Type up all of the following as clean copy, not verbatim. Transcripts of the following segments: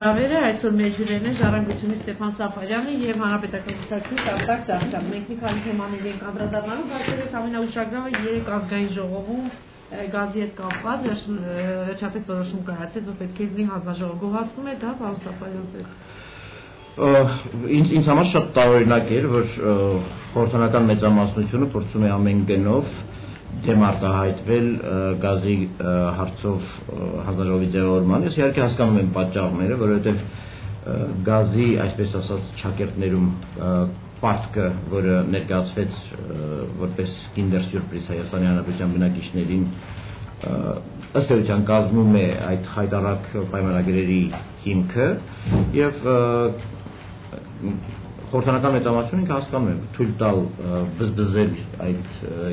Ավերը այսօր մեր հյուրերն են Ժառանգությունից Ստեփան Սաֆարյանը եւ Հանրապետական Կուսակցությունից Արտակ Դավթյանը։ Մենք մի քանի թեմաների ենք անդրադառնալու, բայց ամենաուշագրավը 3 ազգային ժողովում գազի հետ կապված վերջապես որոշում կայացեց, որ պետք է լինի հանձնաժողով։ Գոհացնում է դա, պարոն Սաֆարյան։ Ինձ համար շատ տարօրինակ էր, որ խորհրդանական մեծամասնությունը փորձում է ամեն գնով դեմ արտահայտվել գազի հարցով հանձնաժողովի ձևավորման։ Ես իհարկե հասկանում եմ պատճառները, որովհետև գազի, այսպես ասած, ճակերտներում պարտքը, որը ներկայացվեց որպես Kinder Surprise Հայաստանի Հանրապետության բնակիչներին, ըստ էության կազմում է այդ խայտառակ պայմանագրերի հիմքը եւ խորհրդանական մեծամասնությունը ինքը հասկանում է թույլ տալ բզբզել այդ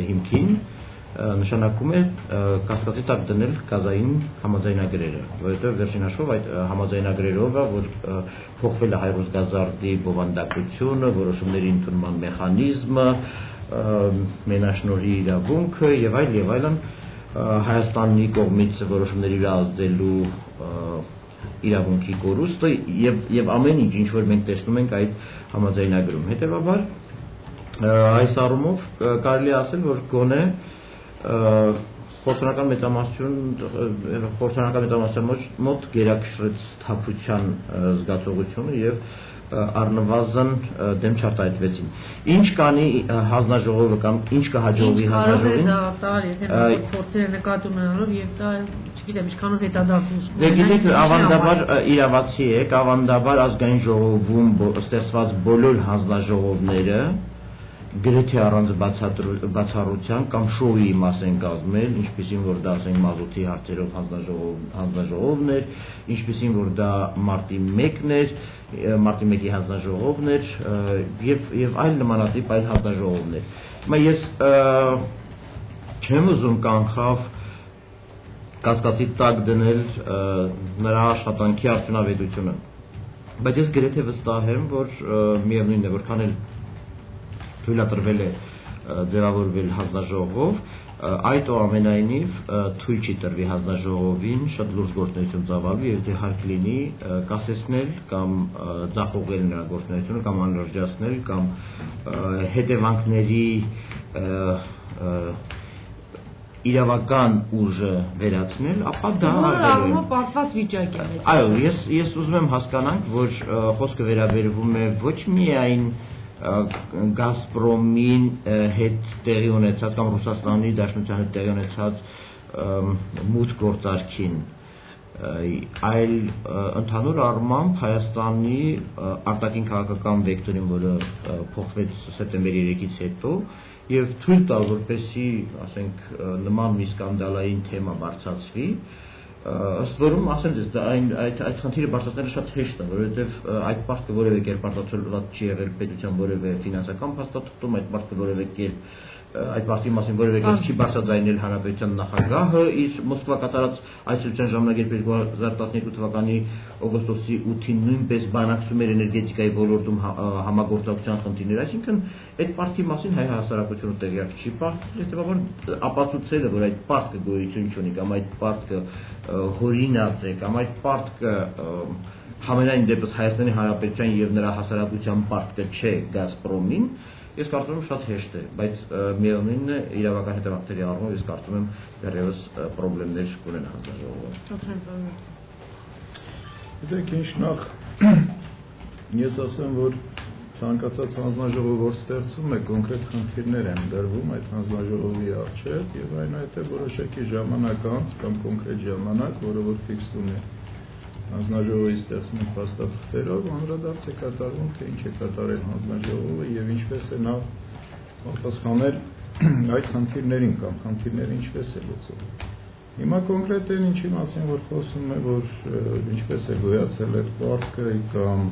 հիմքին նշանակում է կասկածի տակ դնել գազային համաձայնագրերը, որովհետև վերջին հաշվով այդ համաձայնագրերով է, որ փոխվել է Հայրոց գազարդի բովանդակությունը, որոշումների ընդունման մեխանիզմը, մենաշնորհի իրավունքը եւ այլն, Հայաստանի կողմից որոշումների ազդելու իրավունքի կորուստը եւ ամեն ինչ որ մենք տեսնում ենք այդ համաձայնագրում։ Հետեւաբար այս առումով կարելի է ասել, որ գոնե խորհրդանական մեծամասնության մոտ գերակշռեց թափության զգացողությունը եւ առնվազն դեմ չարտահայտվեցին։ Ինչ կանի հանձնաժողովը կամ ինչ կհաջողվի հանձնաժողովին։ Փորձերը նկատի ունենալով եւ դա, չգիտեմ, ինչքանով հետադարձում։ Դե գիտեք, ավանդաբար իրավացի եք, ավանդաբար ազգային ժողովում ստեղծված բոլոր հանձնաժողովները գրեթե առանց բացառության կամ շոուի մաս են կազմել, ինչպիսին որ դա ասենք մազութի հարցերով հանձնաժողովն էր, ինչպիսին որ դա մարտի 1-ն էր, մարտի 1-ի հանձնաժողովն էր եւ այլ նմանատիպ այլ հանձնաժողովներ։ Հիմա ես չեմ ուզում կանխավ կասկածի տակ դնել նրա աշխատանքի արդյունավետությունը, բայց ես գրեթե վստահ եմ, որ միևնույնն է, որքան էլ թույլատրվել է ձևավորվել հանձնաժողով, այդուամենայնիվ թույլ չի տրվի հանձնաժողովին շատ լուրջ գործունեություն ծավալվի եւ եթե հարկ լինի կասեցնել կամ ձախողել նրա գործունեությունը կամ անլրջացնել կամ հետևանքների իրավական ուժը վերացնել, ապա դա արվում պատված վիճակ է։ Այո, ես ուզում եմ հասկանանք, որ խոսքը վերաբերվում է ոչ միայն Գազպրոմին հետ տեղի ունեցած կամ Ռուսաստանի Դաշնության հետ տեղի ունեցած մութ գործարքին, այլ ընդհանուր առմամբ Հայաստանի արտաքին քաղաքական վեկտորին, որը փոխվեց սեպտեմբերի 3-ից հետո եւ թույլ տալ, որպեսզի, ասենք, նման մի սկանդալային թեմա բարձրացվի, ըստ որում ասեմ ձեզ, այդ խնդիրը բարձրացնելը շատ հեշտ է, որովհետև այդ պարտքը որևէ կերպ արտացոլված չի եղել պետության որևէ ֆինանսական փաստաթղթում, այդ պարտքը որևէ կերպ այդ պարտի մասին որևէ կերպ չի բարձրաձայնել հանրապետության նախագահը իր Մոսկվա կատարած այցելության ժամանակ, երբ 2012 թվականի օգոստոսի 8-ին նույնպես բանակցում էր էներգետիկայի ոլորտում համագործակցության խնդիրներ, այսինքն այդ պարտի մասին հայ հասարակությունը տեղյակ չի, հետեւաբար ապացուցելը, որ այդ պարտքը գոյություն չունի կամ այդ պարտքը հորինած է կամ այդ պարտքը համենայն դեպս Հայաստանի Հանրապետության եւ նրա հասարակության պարտքը չէ Գազպրոմին, ես կարծում եմ շատ հեշտ է, բայց միևնույնն է իրավական հետևանքների առումով ես կարծում եմ դեռևս խնդիրներ կունենա հանձնաժողովը։ Գիտեք ինչ, նախ ես ասեմ, որ ցանկացած հանձնաժողով որ ստեղծում է կոնկրետ խնդիրներ են դրվում այդ հանձնաժողովի առջև եւ այնուհետեւ որոշակի ժամանակ անց կամ կոնկրետ ժամանակ, որը որ ֆիքսում է հանձնաժողովի ստեղծման փաստաթղթերով, անդրադարձ է կատարվում, թե ինչ է կատարել հանձնաժողովը եւ ինչպես է նա պատասխանել այդ խնդիրներին կամ խնդիրները ինչպես է լուծում։ Հիմա կոնկրետեն ինչի մասին որ խոսում է, որ ինչպես է գոյացել այդ պարտքը կամ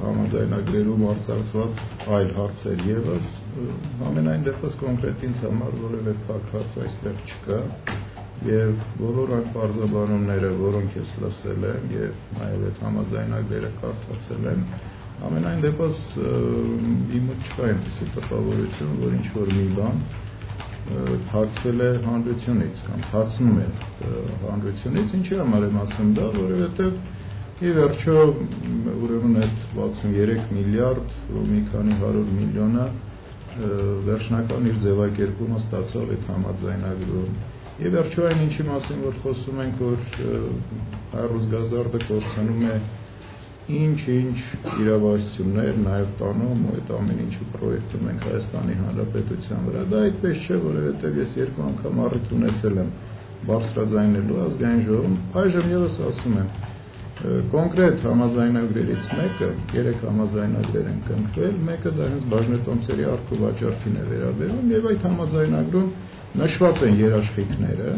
համաձայնագրերում արծարծված այլ հարցեր եւս, ամենայն դեպս կոնկրետ ինձ համար որևէ փակ հարց այստեղ չկա եւ բոլոր այն բարձրաբանումները, որոնք ես լսել եմ եւ նաեւ այդ համաձայնագրերը կարդացել եմ, ամենայն դեպս իմ մոտ չկա այնպիսի տպավորություն, որ ինչ որ մի բան թաքցվել է հանրությունից կամ թաքցնում է հանրությունից, ինչի համար եմ ասում դա, որովհետեւ ի վերջո ուրեմն այդ 63 միլիարդ ու մի քանի 100 միլիոնը վերջնական իր ձևակերպումը ստացավ այդ համաձայնագրում։ Ի վերջո այն ինչի մասին որ խոսում ենք, որ Ռուսգազարդը կորցնում է ինչ իրավասություններ, նաև տանում ու այդ ամեն ինչը պրոյեկտում ենք Հայաստանի Հանրապետության վրա, դա այդպես չէ, որովհետև ես երկու անգամ առիթ ունեցել եմ բարձրաձայնելու ազգային ժողովում, այժմ եւս ասում եմ, կոնկրետ համաձայնագրերից մեկը, 3 համաձայնագրեր են կնքվել, մեկը դա հենց բաժնետոմսերի առքու վաճառքին է վերաբերում եւ այդ համաձայնագրում նշված են երաշխիքները,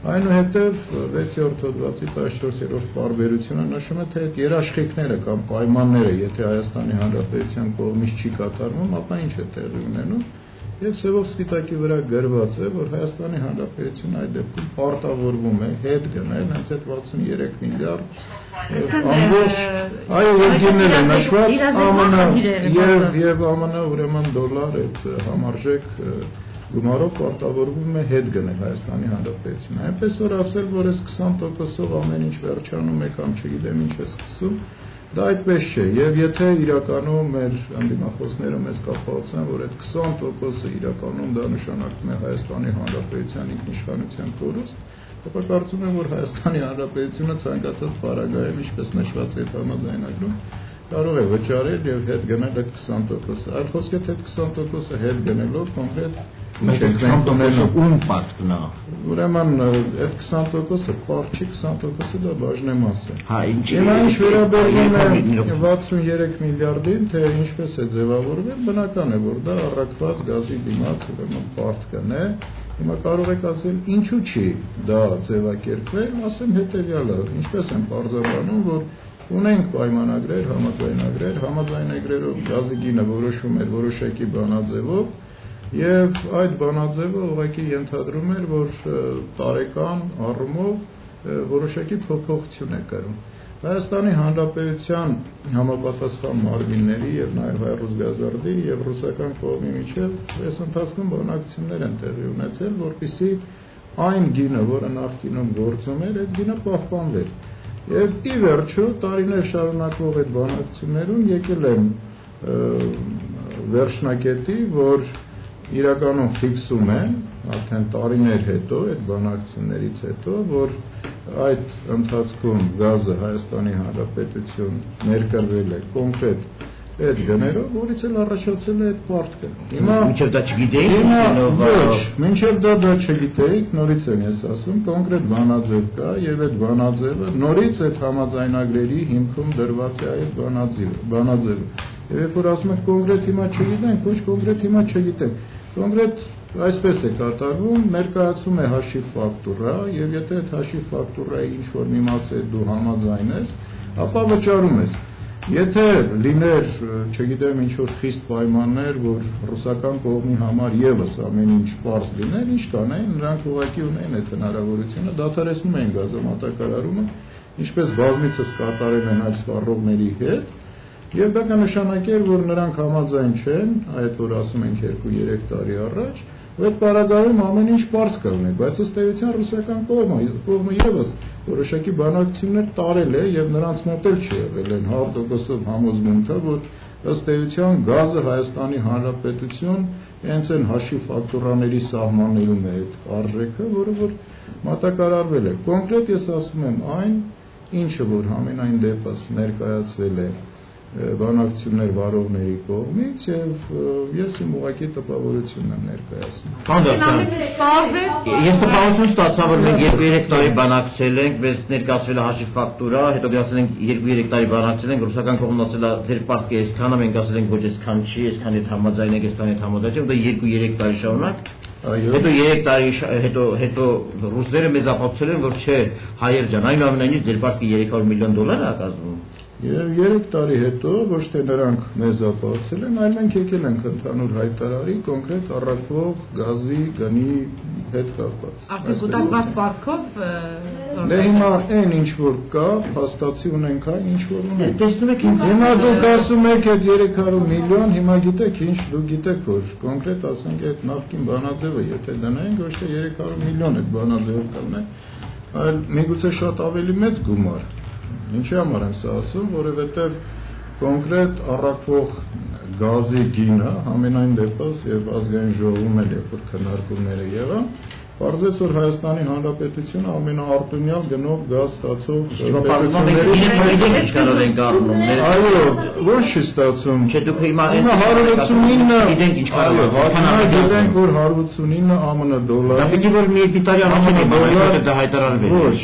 այնուհետև 6-րդ հոդվածի 14-րդ պարբերությունը նշում է, թե այդ երաշխիքները կամ պայմանները, եթե Հայաստանի Հանրապետության կողմից չի կատարվում, ապա ինչ է տեղի ունենում, եւ սեւով սպիտակի վրա գրված է, որ Հայաստանի Հանրապետությունը այդ դեպքում պարտավորվում է հետ գնել հենց այդ 63 միլիարդ ամբողջ այո երկիրներ են նշված եւ ԱՄՆ ուրեմն դոլար այդ համարժեք գումարով պարտավորվում է հետ գնել Հայաստանի Հանրապետությունը։ Այնպես որ ասել, որ այս 20%-ով ամեն ինչ վերջանում է կամ չգիտեմ ինչ է սկսում, դա այդպես չէ։ Եվ եթե իրականում մեր անդիմախոսները մեզ կապացան, որ այդ 20%-ը իրականում դա նշանակում է Հայաստանի Հանրապետության ինքնիշխանության կորուստ, ապա կարծում եմ, որ Հայաստանի Հանրապետությունը ցանկացած պարագայում, ինչպես նշված է այդ համաձայնագրում, կարող է վճարել եւ հետ գնել այդ 20%-ը։ Այլ խոսքով այդ 20%-ը հետ գնելով կոնկրետ ում պատկնա։ Ուրեմն այդ 20%-ը պարտ չի, 20%-ը դա բաժնեմաս է։ Հա, ինչ վերաբերվում է 63 միլիարդին, թե ինչպես է ձևավորվել, բնական է, որ դա առաքված գազի դիմաց ուրեմն պարտքն է։ Հիմա կարող եք ասել, ինչու չի դա ձևակերպվել, ասեմ հետեւյալը, ինչպես են պարզաբանում, որ ունենք պայմանագրեր, համաձայնագրերով գազի գինը որոշում էր որոշակի բանաձևով եւ այդ բանաձևը ուղղակի ենթադրում էր, որ տարեկան առումով որոշակի փոփոխություն է կրում։ Հայաստանի Հանրապետության համապատասխան մարմինների եւ նաեւ Ռուսգազարդի եւ ռուսական կողմի միջեւ այս ընթացքում բանակցություններ են տեղի ունեցել, որպեսզի այն գինը, որը նախկինում գործում էր, այդ գինը պահպանվեր։ Եվ ի վերջո տարիներ շարունակվող այդ բանակցություններում եկել են վերջնակետի, որ իրականում ֆիքսում են արդեն տարիներ հետո այդ բանակցություններից հետո, որ այդ ընթացքում գազը Հայաստանի Հանրապետություն ներկրվել է կոնկրետ այդ գներով, որից էլ առաջացել է այդ պարտքը։ Հիմա մինչև դա չգիտեիք, ոչ, մինչև դա չգիտեիք, նորից եմ ես ասում, կոնկրետ բանաձև կա եւ այդ բանաձևը նորից այդ համաձայնագրերի հիմքում դրված է այդ բանաձևը։ Եվ երբ որ ասում եք կոնկրետ հիմա չգիտենք, ոչ կոնկրետ հիմա չգիտենք։ Կոնկրետ այսպես է կատարվում, ներկայացում է հաշիվ ֆակտուրա եւ եթե այդ հաշիվ ֆակտուրայի ինչ որ մի մասը դու համաձայնես, ապա վճարում ես։ Եթե լիներ, չգիտեմ, ինչ որ խիստ պայմաններ, որ ռուսական կողմի համար եւս ամեն ինչ պարզ լիներ, ինչ կանեին, նրանք ուղղակի ունեին այդ հնարավորությունը, դադարեցնում էին գազամատակարարումը, ինչպես բազմիցս կատարել են այլ սպառողների հետ, եւ դա կնշանակեր, որ նրանք համաձայն չեն, այդ որ ասում ենք 2-3 տարի առաջ, այդ պարագայում ամեն ինչ պարզ կլիներ, բայց ըստ էության ռուսական կողմը եւս որոշակի բանակցություններ տարել է եւ նրանց մոտ էլ չի եղել այն 100%-ով համոզմունքը, որ ըստ էության գազը Հայաստանի Հանրապետություն հենց այն հաշիվ ֆակտուրաների սահմաններում է այդ արժեքը, որը որ մատակարարվել է։ Կոնկրետ ես ասում եմ այն, ինչը որ համենայն դեպս ներկայացվել է բանակցություններ վարողների կողմից եւ ես իմ ուղղակի տպավորությունն եմ ներկայացնում։ Ես տպավորություն ստացա, որ մենք 2-3 տարի բանակցել ենք, բայց ներկայացվել է հաշիվ ֆակտուրա, հետո ասել ենք 2-3 տարի բանակցել ենք, ռուսական կողմն ասել է ձեր պարտքը այսքանը, մենք ասել ենք ոչ այսքան չի, այսքան հետ համաձայն ենք, այսքան հետ համաձայն չենք, դա 2-3 տարի շարունակ։ Հետո 3 տարի հետո ռուսները մեզ ապացուցել են, որ չէ, հայեր ջան, այնուամենայնիվ ձեր պարտքը $300 միլիոն է կազմում։ Եվ 3 տարի հետո ոչ թե նրանք մեզ ապացուցել են, այլ մենք եկել ենք ընդհանուր հայտարարի կոնկրետ առաքվող գազի գնի հետ կապված։ Արդյոք կուտակված պարտքով դե հիմա այն ինչ որ կա, փաստացի ունենք այն ինչ որ ունենք։ Տեսնում եք ինձ հիմա դուք ասում եք այդ 300 միլիոն, հիմա գիտեք ինչ, դուք գիտեք որ կոնկրետ ասենք այդ նախկին բանաձևը եթե դնենք, ոչ թե 300 միլիոն այդ բանաձևը կլինի, այլ միգուցե շատ ավելի մեծ գումար։ Ինչի համար եմ սա ասում, որովհետև կոնկրետ առաքվող գազի գինը ամենայն դեպս եւ ազգային ժողովում էլ երբ որ քննարկումները եղան, պարզեց որ Հայաստանի Հանրապետությունը ամենաարտունյալ գնով գազ ստացող այո, ոչ չի ստացում։ Չէ, դուք հիմա 189 գիտենք ինչ կարող է։ Գիտենք որ 189 ԱՄՆ դոլար։ Դա պիտի որ մի պիտարի անունը դա հայտարարվել։ Ոչ։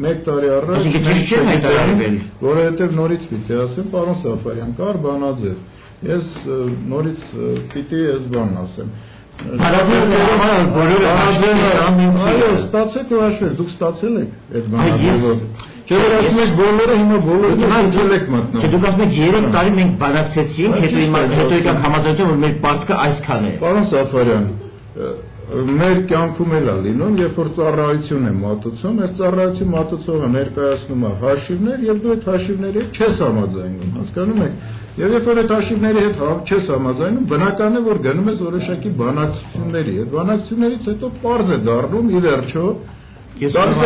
1 տարի առաջ չէ հայտարարվել, որովհետև նորից պիտի ասեմ, պարոն Սաֆարյան, կար բանաձև։ Ես նորից պիտի այս բանն ասեմ։ Այո, ստացեք ու հաշվեք, դուք ստացել եք այդ բանաձևը։ Չէ՞ որ ասում եք բոլորը հիմա բոլորը եք մտնում։ Դուք ասում եք 3 տարի մենք բանակցեցինք, հետո եկանք համաձայնեցին, որ մեր պարտքը այսքան է։ Պարոն Սաֆարյան, մեր կյանքում էլ է լինում, երբ որ ծառայություն է մատուցում, այս ծառայություն մատուցողը ներկայացնում է հաշիվներ եւ դու այդ հաշիվների հետ չես համաձայնում, հասկանում եք։ Եվ երբ որ այդ հաշիվների հետ չես համաձայնում, բնական է որ գնում ես որոշակի բանակցությունների։ Այդ բանակցություններից հետո պարզ է դառնում ի վերջո Ես ուզում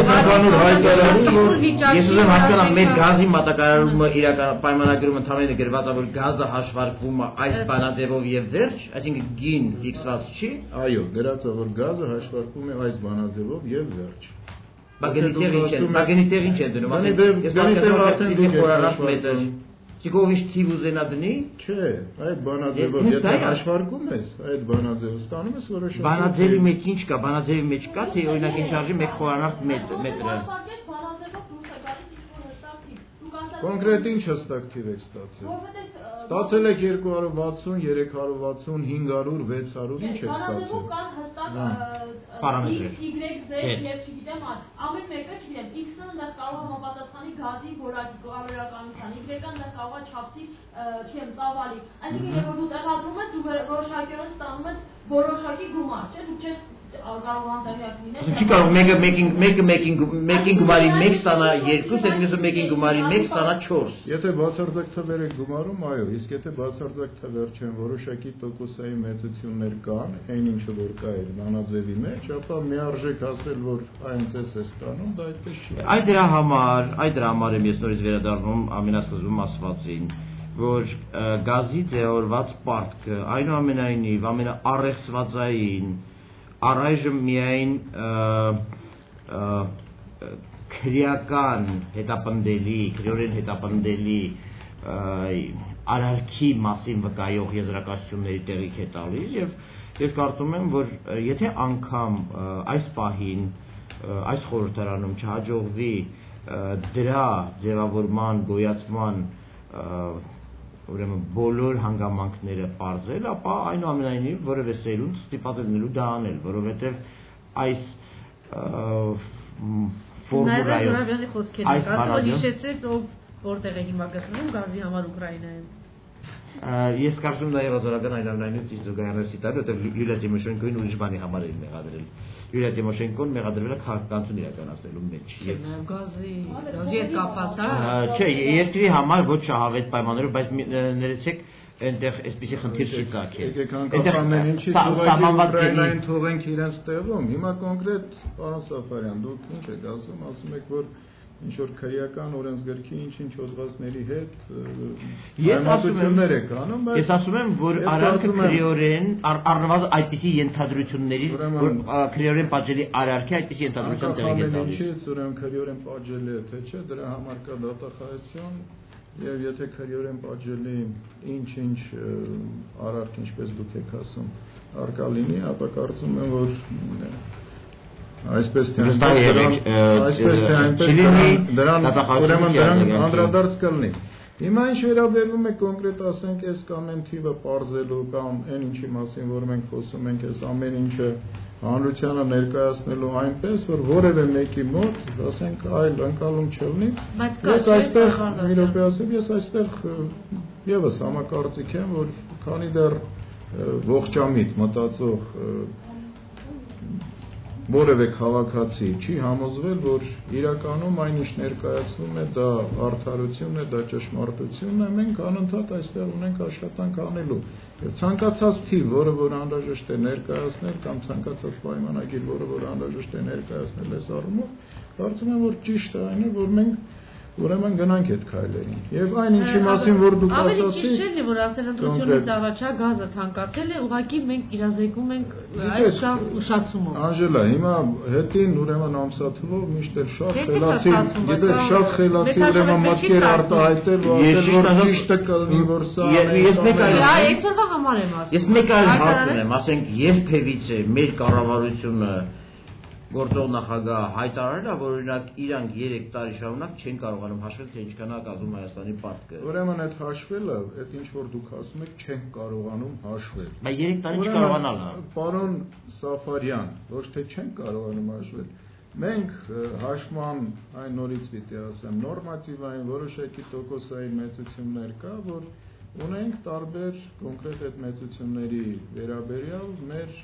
հասկանամ մեր գազի մատակարարումը իրական պայմանագրում ընդհանրապես գրված է որ գազը հաշվարկվում է այս բանաձևով եւ վերջ, այսինքն գին ֆիքսված չի։ Այո, գրած է որ գազը հաշվարկվում է այս բանաձևով եւ վերջ։ Բագենի տեղ ինչ է դնում։ Ես բաղկացել Չիկովիշ թիվ ուզենա դնի։ Չէ, այդ բանաձևով եթե հաշվարկում ես, այդ բանաձևը ստանում ես որոշակի։ Բանաձևի մեջ ինչ կա, բանաձևի մեջ կա թե օրինակ ինչ արժի 1 խորանարդ մետրը։ Կոնկրետ ինչ հստակ թիվ եք ստացել։ Ստացել եք 260, 360, 500, 600, ինչ եք ստացել։ Պարամետրեր։ Եվ չգիտեմ, ամեն մեկը չգիտեմ, X-ը այնտեղ կարող է համապատասխանի գազի որակի ավերականության, Y-ը այնտեղ կարող է չափսի, չեմ, ծավալի։ Այսինքն երբ որ դու տեղադրում ես, դու որոշակիորեն ստանում ես որոշակի գումար, չէ՞, դու չես կարող անտեղյակ լինել։ Չի կարող մեկին գումարի 1 ստանա 2, այդ մյուսը մեկին գումարի 1 ստանա 4։ Եթե բացարձակ թվեր եք գումարում, այո, իսկ եթե բացարձակ թվեր չեն, որոշակի տոկոսային մեծություններ կան, այն ինչը որ կա այդ բանաձևի մեջ, ապա միարժեք ասել, որ այնպես է ստանում, դա այդպես չի։ Այդ դրա համար եմ ես նորից վերադառնում ամենասկզբում ասվածին, որ գազի ձևավորված պարտքը այնուամենայնիվ ամենաառեղծվածային առայժմ միայն քրեական քրեորեն հետապնդելի արարքի մասին վկայող եզրակացությունների տեղիք է տալիս եւ ես կարծում եմ որ եթե անգամ այս պահին այս խորհրդարանում չհաջողվի դրա ձևավորման գոյացման ուրեմն բոլոր հանգամանքները պարզել, ապա այնուամենայնիվ որևէ սերունդ ստիպված է լինելու դա անել, որովհետև այս ֆորմուլայով Զորավյանի խոսքերից ասում հիշեցրեց ով որտեղ է հիմա գտնվում գազի համար Ուկրաինայում։ Ես կարծում եմ նաև Զորավյան այնուամենայնիվ ճիշտ զուգահեռացի տալու, որովհետև Յուլիա Տիմոշենկոին ուրիշ բանի համար էր մեղադրել։ Յուլիա Տիմոշենկոն մեղադրվել է քաղաքականություն իրականացնելու մեջ։ Գազի հետ կապված, հա։ Չէ, երկրի համար ոչ շահավետ պայմաններով, բայց ներեցեք այնտեղ այսպիսի խնդիր չի կա։ Եկեք անկախ ամեն ինչից Ուկրաինային թողենք իրենց տեղում։ Հիմա կոնկրետ պարոն Սաֆարյան, դուք ինչ եք ասում եք որ ինչ որ քրեական օրենսգրքի ինչ հոդվածների հետ համատություններ եք անում, բայց ես ասում եմ, որ արարքը քրեորեն առնվազն այդպիսի ենթադրություններից, որ քրեորեն պատժելի արարքի այդպիսի ենթադրության տեղի է տալիս։ Ինչից ուրեմն քրեորեն պատժելի է, թե չէ, դրա համար կա դատախազություն, եւ եթե քրեորեն պատժելի ինչ արարք, ինչպես դուք եք ասում, արկա լինի, ապա կարծում եմ, որ այսպես թե դրան ուրեմն դրան անդրադարձ կլինի։ Հիմա ինչ վերաբերվում է կոնկրետ ասենք այս կամ այն թիվը պարզելու կամ այն ինչի մասին որ մենք խոսում ենք այս ամեն ինչը հանրությանը ներկայացնելու այնպես որ որևէ մեկի մոտ ասենք այլ ընկալում չլինի։ Ես այստեղ մի րոպե ասեմ, ես այստեղ եւս համակարծիք եմ որ քանի դեռ ողջամիտ մտածող որևէ քաղաքացի չի համոզվել, որ իրականում այն ինչ ներկայացնում է դա արդարությունն է, դա ճշմարտությունն է, մենք անընդհատ այստեղ ունենք աշխատանք անելու։ Եվ ցանկացած թիվ, որը որ անհրաժեշտ է ներկայացնել կամ ցանկացած պայմանագիր, որը որ անհրաժեշտ է ներկայացնել այս առումով, կարծում եմ, որ ճիշտ է այն է, որ մենք ուրեմն գնանք այդ քայլերին։ Եվ այն ինչի մասին որ դուք ասացիք, ավելի ճիշտ չէ, որ ասել ընտրությունից առաջ գազը թանկացել է, ուղղակի մենք իրազեկում ենք այս շահ ուշացումով։ Անժելա, հիմա հետին ուրեմն ամսաթվով միշտ էլ շատ խելացի, գիտեք, շատ խելացի ուրեմն մտքեր արտահայտել, որ ճիշտը կլինի, որ սա այսօրվա համար եմ ասում։ Ես մեկ այլ հարց ունեմ, ասենք երբևիցե մեր կառավարությունը գործող նախագահ հայտարարել է, որ օրինակ իրանք 3 տարի շարունակ չեն կարողանում հաշվել, թե ինչքան է կազմում Հայաստանի պարտքը։ Ուրեմն այդ հաշվելը, այդ ինչ որ դուք ասում եք, չեն կարողանում հաշվել։ Բայց 3 տարի չկարողանալ։ Պարոն Սաֆարյան, ոչ թե չեն կարողանում հաշվել։ Մենք հաշվման այն նորից պիտի ասեմ, նորմատիվային որոշակի տոկոսային մեծություններ կա, որ ունենք տարբեր կոնկրետ այդ մեծությունների վերաբերյալ մեր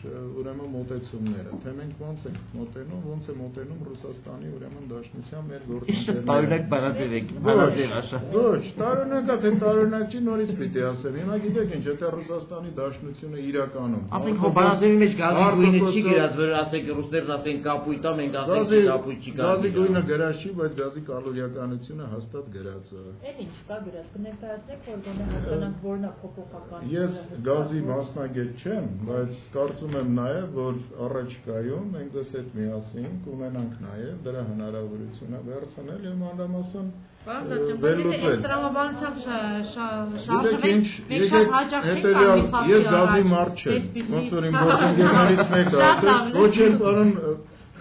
ուրեմն մոտեցումները, թե մենք ոնց ենք մոտենում, ոնց է մոտենում Ռուսաստանի ուրեմն Դաշնության մեր գործընկերները։ Տարօրինակ բանաձև եք, բանաձև ասա։ Ոչ, տարօրինակ է, թե տարօրինակ չի, նորից պիտի ասեմ։ Հիմա գիտեք ինչ, եթե Ռուսաստանի Դաշնությունը իրականում։ Ասենք հո բանաձևի մեջ գազի գույնը չի գրած, որ ասենք ռուսներն ասեն կապույտ է, մենք ասենք չի կապույտ չի գազի։ Գազի գույնը գրած չի, բայց գազի կալորիականությունը հաստատ գրած է։ Էդ ինչ կա գրած, կներկայացնեք, որ գոնե որն է փոփոխական։ Ես գազի մասնագետ չեմ, բայց կարծում եմ նաև, որ առաջիկայում մենք ձեզ հետ միասին կունենանք նաև դրա հնարավորությունը վերցնել եւ մանրամասն վերլուծել։ Տրամաբանությամբ ես գազի մարդ չեմ, ոնց որ իմ գործընկերներից մեկը ասել, ոչ էլ պարոն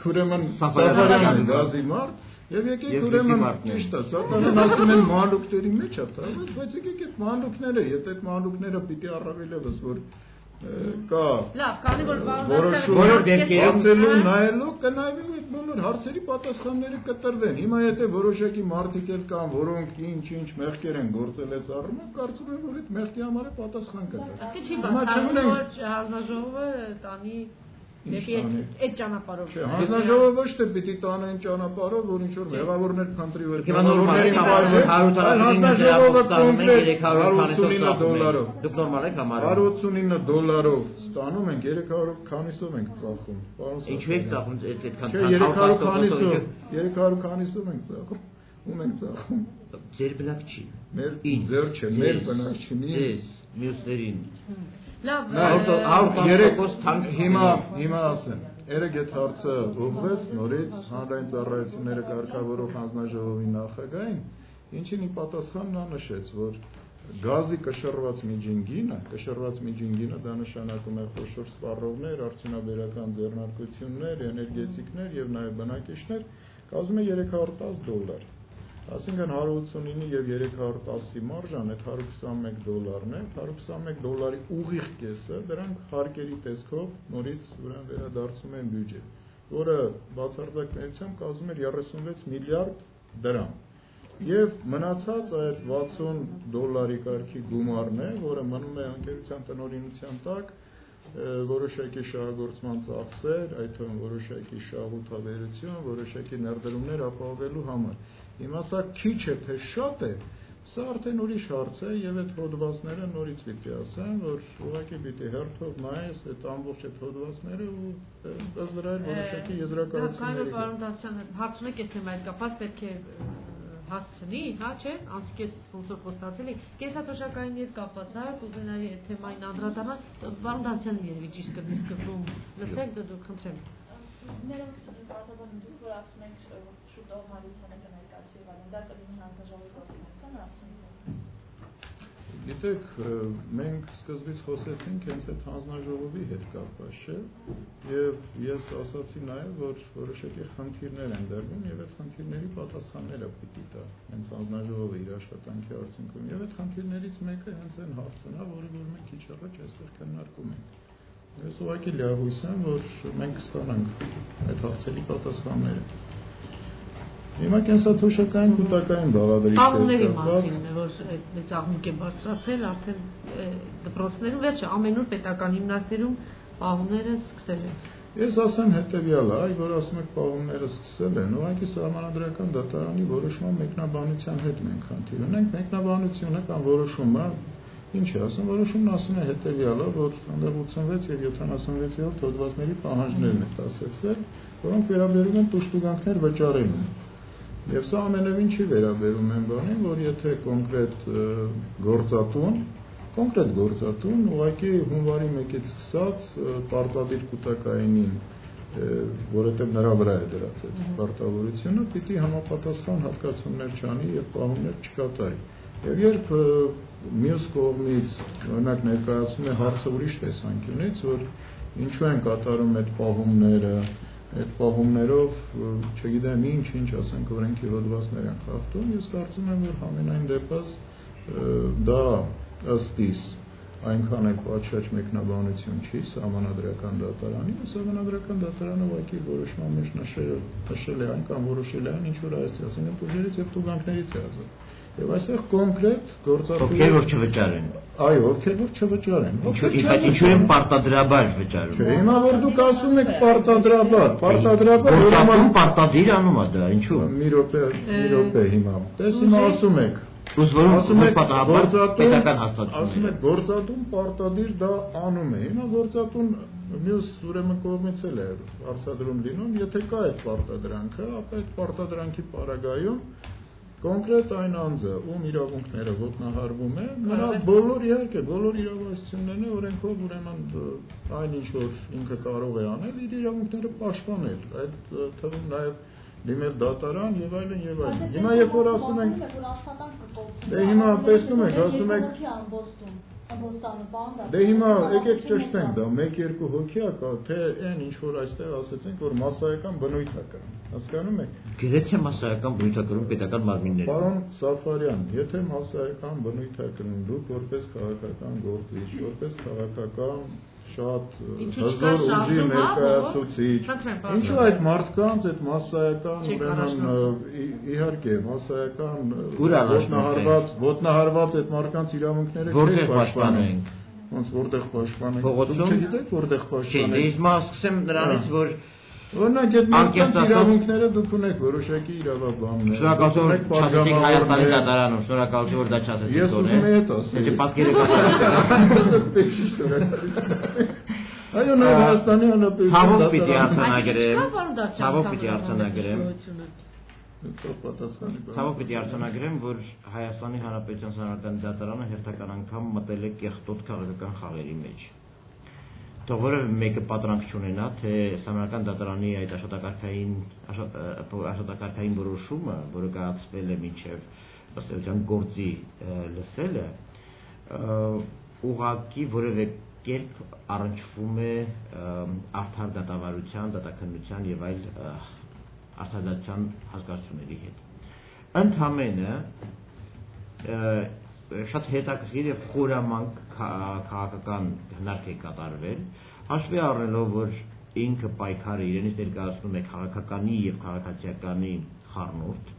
ուրեմն Սաֆարյանը գազի մարդ Եվ եկեք ուրեմն ճիշտ է, սատանան ասում են մանրուքների մեջ է թաղված, բայց եկեք այդ մանրուքները, եթե այդ մանրուքները պիտի առավելևս որ կա լավ, քանի որ բոլոր դեպքերում նայելու կնայվի այդ բոլոր հարցերի պատասխանները կտրվեն։ Հիմա եթե որոշակի մարդիկ էլ կան, որոնք ինչ մեղքեր են գործել այս առումով, կարծում եմ որ այդ մեղքի համար է պատասխան կտա։ Ասկի չի բացառում որ հանձնաժողովը տանի այդ ճանապարհով։ Չէ, հանձնաժողովը ոչ թե պիտի տան այն ճանապարհով, որ ինչ որ մեղավորներ քանտրի որ հանձնաժողովը կոնկրետ $189 Դուք նորմալ եք համարում։ $189 ստանում ենք 300 քանիսով ենք ծախում։ Ինչու եք ծախում այդքան։ Չէ, 300 քանիսով ենք ծախում։ Ում ենք ծախում։ Ձեր բնակ չի։ Մեր ձեր չէ, մեր բնակ չի։ Ձեզ, մյուսներին։ Լավ, հիմա ասեմ, երեք այդ հարցը ուղղվեց նորից հանրային ծառայությունները կարգավորող հանձնաժողովի նախագահին, ինչին ի պատասխան նա նշեց, որ գազի կշռված միջին գինը դա նշանակում է խոշոր սպառողներ, արդյունաբերական ձեռնարկություններ, էներգետիկներ եւ նաեւ բնակիչներ, կազմում է $310 Այսինքն 189-ի եւ 310-ի մարժան այդ $121-ն է, $121-ի ուղիղ կեսը դրանք հարկերի տեսքով նորից ուրեմն վերադարձում են բյուջե, որը բացարձակ ներությամբ կազմում է 36 միլիարդ դրամ։ Եվ մնացած այդ $60 կարգի գումարն է, որը մնում է ընկերության տնօրինության տակ որոշակի շահագործման ծախսեր, այդ թվում որոշակի շահութաբերություն, որոշակի ներդրումներ ապահովելու համար։ Հիմա սա քիչ է թե շատ է, սա արդեն ուրիշ հարց է եւ այդ հոդվածները նորից պիտի ասեմ, որ ուղղակի պիտի հերթով նայես այդ ամբողջ այդ հոդվածները ու ըստ դրա որոշակի եզրակացությունների։ Պարոն Դավթյան, հարցնեք այս թեմայի կապված պետք է հասցնի, հա, չէ, անցկես ոնց որ խոստացել եք, կենսաթոշակային հետ կապված, հա, կուզենայի այդ թեմային անդրադառնալ, պարոն Դավթյանն երևի ճիշտ կդիսկուտում, լսեք դուք խնդրեմ։ Ներողություն, պարտադիր դուք որ ասում եք շուտով հարցան եք ներկայացվի, բայց դա կլինի հանձնաժողովի գործունեության արդյունքում։ Գիտեք, մենք սկզբից խոսեցինք հենց այդ հանձնաժողովի հետ կապված, չէ՞, եւ ես ասացի նաեւ, որ որոշակի խնդիրներ են դրվում եւ այդ խնդիրների պատասխանները պիտի տա հենց հանձնաժողովը իր աշխատանքի արդյունքում եւ այդ խնդիրներից մեկը հենց այն հարցն է, որը որ մենք քիչ առաջ այստեղ քննարկում ենք։ Ես ուղղակի լիահույս եմ, որ մենք կստանանք այդ հարցերի պատասխանները։ Հիմա կենսաթոշակային կൂട്ടակային բաղադրիչներ Պահումների մասին, որ այդ մեծ աղմուկ է բարձրացել, արդեն դպրոցներում վերջը ամենուր պետական հիմնարկներում պահումները սկսել են։ Ես ասեմ հետեւյալը, այ որ ասում եք պահումները սկսել են, ուղղակի սահմանադրական դատարանի որոշման մեկնաբանության հետ մենք խնդիր ունենք, մեկնաբանությունը կամ որոշումը Ինչ է ասում, որոշումն ասում է հետեւյալը, որ այնտեղ 86 եւ 76-րդ հոդվածների պահանջներն են ասացվել, որոնք վերաբերում են տուժտուգանքներ վճարելուն։ Եվ սա ամենևին չի վերաբերում այն բանին, որ եթե կոնկրետ գործատուն ուղղակի հունվարի 1-ից սկսած պարտադիր կուտակայինին, որովհետև նրա վրա է դրած այդ պարտավորությունը, պիտի համապատասխան հատկացումներ չանի եւ պահումներ չկատարի։ Եվ երբ մյուս կողմից օրինակ ներկայացնում է հարցը ուրիշ տեսանկյունից, որ ինչու են կատարում այդ պահումները, այդ պահումներով, չգիտեմ ինչ, ասենք օրենքի հոդվածներ են խախտում, ես կարծում եմ, որ համենայն դեպս դա ըստ իս այնքան էլ պատշաճ մեկնաբանություն չի սահմանադրական դատարանի, սահմանադրական դատարանը ուղղակի որոշման մեջ նշել է այն կամ որոշել է այն, ինչ որ այսինքն ուժերից եւ տուգանքներից է ազատ։ Եվ այստեղ կոնկրետ գործատուները ովքեր որ չվճարեն։ Այո, ովքեր որ չվճարեն։ Ինչու են պարտադրաբար վճարում։ Չէ, հիմա որ դուք ասում եք պարտադրաբար, ուրեմն պարտադիր անում է դա, ինչու։ Մի րոպե հիմա։ Տես հիմա ասում եք ասում եք պետական հաստատություն։ Ասում եք գործատուն պարտադիր դա անում է։ Հիմա գործատուն մյուս ուրեմն կողմից էլ է արձադրում լինում, եթե կա այդ պարտադրանքը, ապա այդ պարտադրանքի պարագայում կոնկրետ այն անձը, ում իրավունքները ոտնահարվում է, նրա բոլոր իրավասություններն է օրենքով ուրեմն այն ինչ որ ինքը կարող է անել, իր իրավունքները պաշտպանել։ Այդ թվում նաև դիմել դատարան եւ այլն եւ այլն։ Հիմա երբ որ ասում ենք դե հիմա տեսնում եք, ասում եք դե հիմա եկեք ճշտենք դա 1-2 հոգի է կա, թե այն ինչ որ այստեղ ասեցինք, որ մասսայական բնույթ է կրում։ Հասկանում եք։ Գրեթե մասսայական բնույթ է կրում պետական մարմինները։ Պարոն Սաֆարյան, եթե մասսայական բնույթ է կրում դուք որպես քաղաքական գործիչ, որպես քաղաքական շատ հզոր ուժի ներկայացուցիչ, ինչու այդ մարդկանց այդ մասսայական ուրեմն իհարկե մասսայական ոտնահարված այդ մարդկանց իրավունքները որտեղ պաշտպանենք, ոնց որտեղ պաշտպանենք, փողոցում չգիտեք որտեղ պաշտպանենք։ Չէ, հիմա սկսեմ նրանից, որ օրինակ այդ մարդկանց իրավունքները դուք ունեք որոշակի իրավաբաններ։ Շնորհակալություն չասեցիք Հայաստանի դատարանում, շնորհակալություն որ դա չասեցիք։ Ես ուզում եմ այդ ասել։ Եթե պատկերը Այո, նա Հայաստանի Հանրապետության Ցավոք պիտի արձանագրեմ, որ Հայաստանի Հանրապետության Սահմանադրական դատարանը հերթական անգամ մտել է կեղտոտ քաղաքական խաղերի մեջ։ Թող որևէ մեկը պատրանք չունենա, թե Սահմանադրական դատարանի այդ աշխատակարգային որոշումը, որը կայացվել է մինչև ըստ էության գործի լսելը, ուղղակի որևէ կերպ առնչվում է արդար դատավարության, դատաքննության եւ այլ արդարադատության հասկացությունների հետ։ Ընդհանրապես շատ հետաքրքիր եւ խորամանկ քաղաքական հնարք է կատարվել, հաշվի առնելով, որ ինքը պայքարը իրենից ներկայացնում է քաղաքականի եւ քաղաքացիականի խառնուրդ,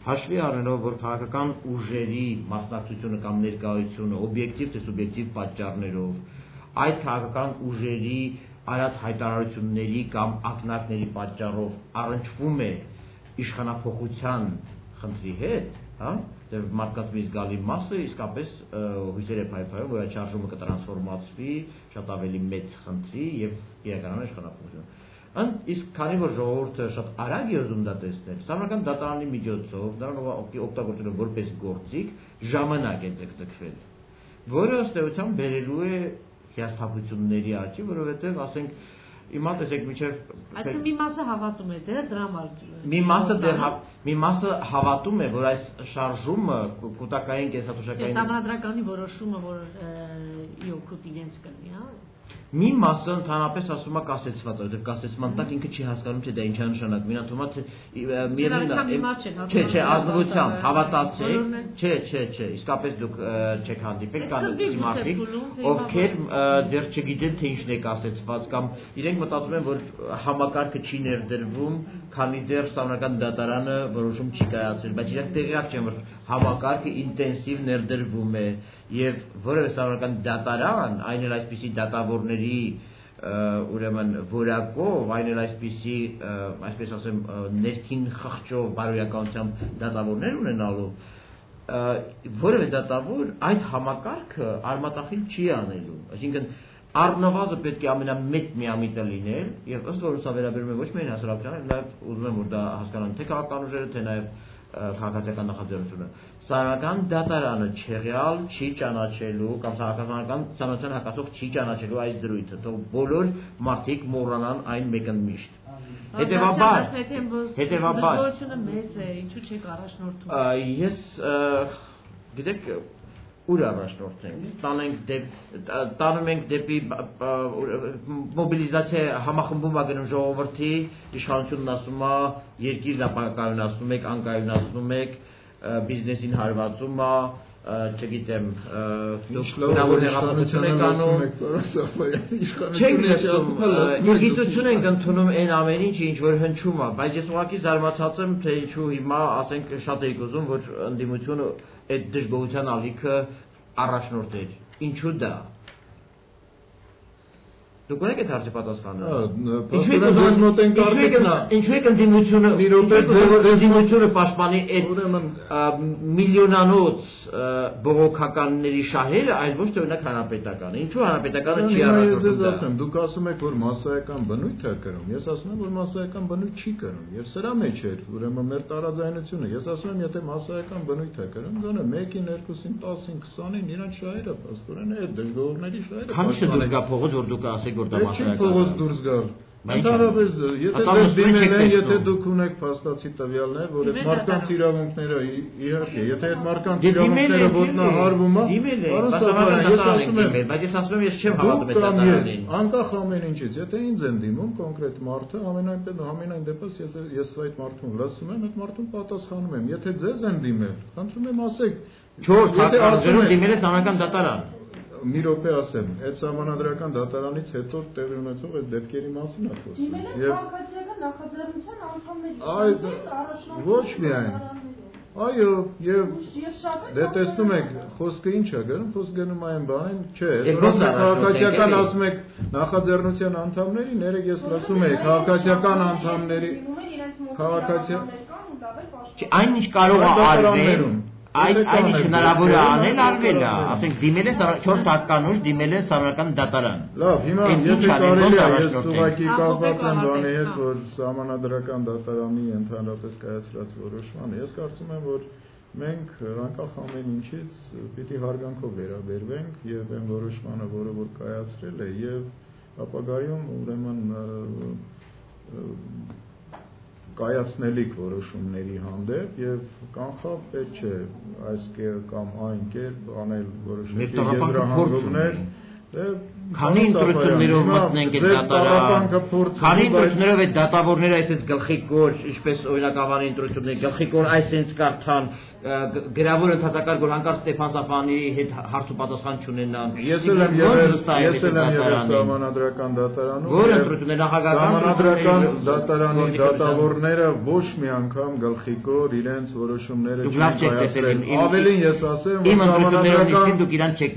հաշվի առնելով, որ քաղաքական ուժերի մասնակցությունը կամ ներկայությունը օբյեկտիվ թե սուբյեկտիվ պատճառներով այդ քաղաքական ուժերի արած հայտարարությունների կամ ակնարկների պատճառով առնչվում է իշխանափոխության խնդրի հետ, հա, դեռ մարդկանց մի զգալի մասը իսկապես հույսեր է փայփայում, որ այդ շարժումը կտրանսֆորմացվի շատ ավելի մեծ խնդրի եւ իրականանա իշխանափոխություն։ Իսկ քանի որ ժողովուրդը շատ արագ է ուզում դա տեսնել, Սահմանադրական դատարանի միջոցով դրանով օգտագործելով որպես գործիք ժամանակ է ձգձգվել, որը ըստ էության բերելու է հիասթափությունների աճի, որովհետև ասենք Հիմա տեսեք միջև Այսինքն մի մասը հավատում է դեռ դրա մի մասը հավատում է, որ այս շարժումը կուտակային կենսաթոշակային Սահմանադրականի որոշումը, որ իօքուտ իրենց կլինի, հա։ Մի մասը ընդհանրապես ասում է կասեցված, որովհետև կասեցման տակ ինքը չի հասկանում, թե դա ինչ է նշանակում։ Ինա թվում է չէ, ազնվությամբ հավատացեք, չէ, իսկապես դուք չեք հանդիպել կան մարդիկ, ովքեր դեռ չգիտեն թե ինչն է կասեցված կամ իրենք մտածում են, որ համակարգը չի ներդրվում, քանի դեռ Սահմանադրական դատարանը որոշում չի կայացրել, բայց իրենք տեղյակ չեն, որ համակարգը ինտենսիվ ներդրվում է եւ որևէ Սահմանադրական դատարան, այն էլ այսպիսի դատավորների ուրեմն որակով, այն էլ այսպիսի, այսպես ասեմ, ներքին խղճով բարոյականությամբ դատավորներ ունենալով, որևէ դատավոր այդ համակարգը արմատախիլ չի անելու, այսինքն առնվազն պետք է ամենամեծ միամիտը լինել եւ ըստ որը սա վերաբերում է ոչ միայն հասարակությանը, այլ նաեւ ուզում եմ որ դա հասկանան թե քաղաքական ուժերը, թե նաեւ քաղաքացիական նախաձեռնությունը։ Սահմանական դատարանը չեղյալ չի ճանաչելու կամ քաղաքական ցանոթան հակասող չի ճանաչելու այս դրույթը, թող բոլոր մարդիկ մոռանան այն մեկընդմիշտ։ Հետևաբար դժգոհությունը մեծ է, ինչու չեք առաջնորդում։ Ես գիտեք ուր առաջնորդենք, տանում ենք դեպի մոբիլիզացիա համախմբում ա գնում ժողովրդի, իշխանությունն ասում է երկիրն ապակայունացնում եք, անկայունացնում եք, բիզնեսին հարվածում է, չգիտեմ, բնավոր հեղափոխություն եք անում, չեք լսում, գիտություն ենք ընդունում այն ամեն ինչ, ինչ որ հնչում է, բայց ես ուղղակի զարմացած եմ, թե ինչու հիմա ասենք շատ էիք ուզում, որ ընդդիմությունը այդ դժգոհության ալիքը առաջնորդեր, ինչու դա։ Դուք ունեք այդ հարցի պատասխանը։ Ինչու եք ընդդիմությունը պաշտպանի այդ միլիոնանոց բողոքականների շահերը, այլ ոչ թե օրինակ հանրապետականը։ Ինչու հանրապետականը չի առաջնորդում։ Դուք ասում եք, որ մասսայական բնույթ է կրում, ես ասում եմ, որ մասսայական բնույթ չի կրում, եւ սրա մեջ է ուրեմն մեր տարաձայնությունը։ Ես ասում եմ, եթե մասսայական բնույթ է կրում, գոնե 1-ին, 2-ին, 10-ին, 20-ին իրանց շահերը փաստորեն այդ դժգոհների շահերը։ Քանի՞ դուրս գա փողոց, որ դուք ասեք որ դա մասսայական։ Փողոց դուրս գալ։ Ընդհանրապես, եթե դες դիմել են, եթե դուք ունեք փաստացի տվյալներ, որ այդ մարդկանց իրավունքները իհարկե, եթե այդ մարդկանց իրավունքները ոտնահարվում է, բայց ես ասում եմ, ես չեմ հավատում այդ դատարանին։ Անկախ ամեն ինչից, եթե ինձ են դիմում կոնկրետ մարդը, ամենայն դեպս ես այդ մարդուն լսում եմ, այդ մարդուն պատասխանում եմ։ Եթե ձեզ են դիմել, խնդրում եմ ասեք, 4 հատ դիմել է համանական դատարան։ Մի րոպե ասեմ, այդ սահմանադրական դատարանից հետո տեղի ունեցող այս դեպքերի մասին է խոսում։ Եւ քաղաքացիական նախաձեռնության անդամների ոչ միայն։ Այո, եւ դե տեսնում եք, խոսքը ինչ է գնում, խոսք գնում այն բանին, չէ, քաղաքացիական ասում եք նախաձեռնության անդամների, ներեք ես լսում եի քաղաքացիական անդամների այն ինչ կարող է արվել Այն ինչ հնարավոր է անել արվել է, ասենք դիմել է 4 հատկանուշ, դիմել է սահմանական դատարան։ Լավ, հիմա եթե կարելի է ես ուղղակի կապված եմ բանի հետ, որ սահմանադրական դատարանի ընդհանրապես կայացրած որոշմանը, ես կարծում եմ, որ մենք անկախ ամեն ինչից պիտի հարգանքով վերաբերվենք եւ այն որոշմանը, որը որ կայացրել է եւ ապագայում ուրեմն կայացնելիք որոշումների հանդեպ եւ կանխապետ չէ այս կամ այն կերպ անել որոշակի եզրահանգումներ քանի ընտրություններով մտնենք այդ դատարան քանի ընտրություններով այդ դատավորները այսպես գլխիկոր ինչպես օրինակ ավանի ընտրությունները գլխիկոր այսենց կարդան գրավոր ընդհանրակարգ որ հանկարծ Ստեփան Սաֆյանի հետ հարց ու պատասխան չունենան ես էլ եմ եղել սահմանադրական դատարանում որ ընտրություններ նախագահական սահմանադրական դատարանի դատավորները ոչ մի անգամ գլխիկոր իրենց որոշումները չեն կայացրել ավելին ես ասեմ որ սահմանադրական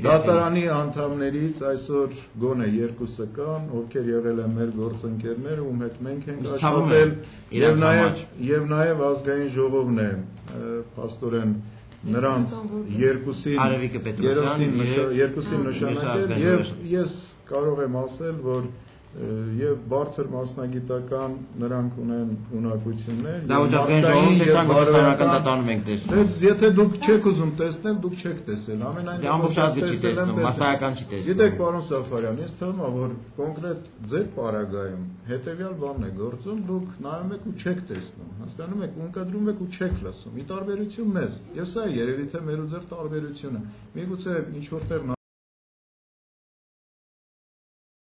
դատարանի անդամներից այսօր գոնե 2-ը կան ովքեր եղել են մեր գործընկերներ ում հետ մենք ենք աշխատել եւ նաեւ ազգային ժողովն է փաստորեն նրանց երկուսին նշանակել եւ ես կարող եմ ասել որ եւ բարձր մասնագիտական նրանք ունեն ունակություններ եթե դուք չեք ուզում տեսնել դուք չեք տեսել ամենայն գիտեք պարոն Սաֆարյան ես թվում է որ կոնկրետ ձեր պարագայում հետեւյալ բանն է գործում դուք նայում եք ու չեք տեսնում հասկանում եք ունկնդրում եք ու չեք լսում ի տարբերություն մեզ եւ սա երևի թե մեր ու ձեր տարբերությունը միգուցե ինչ որտեղ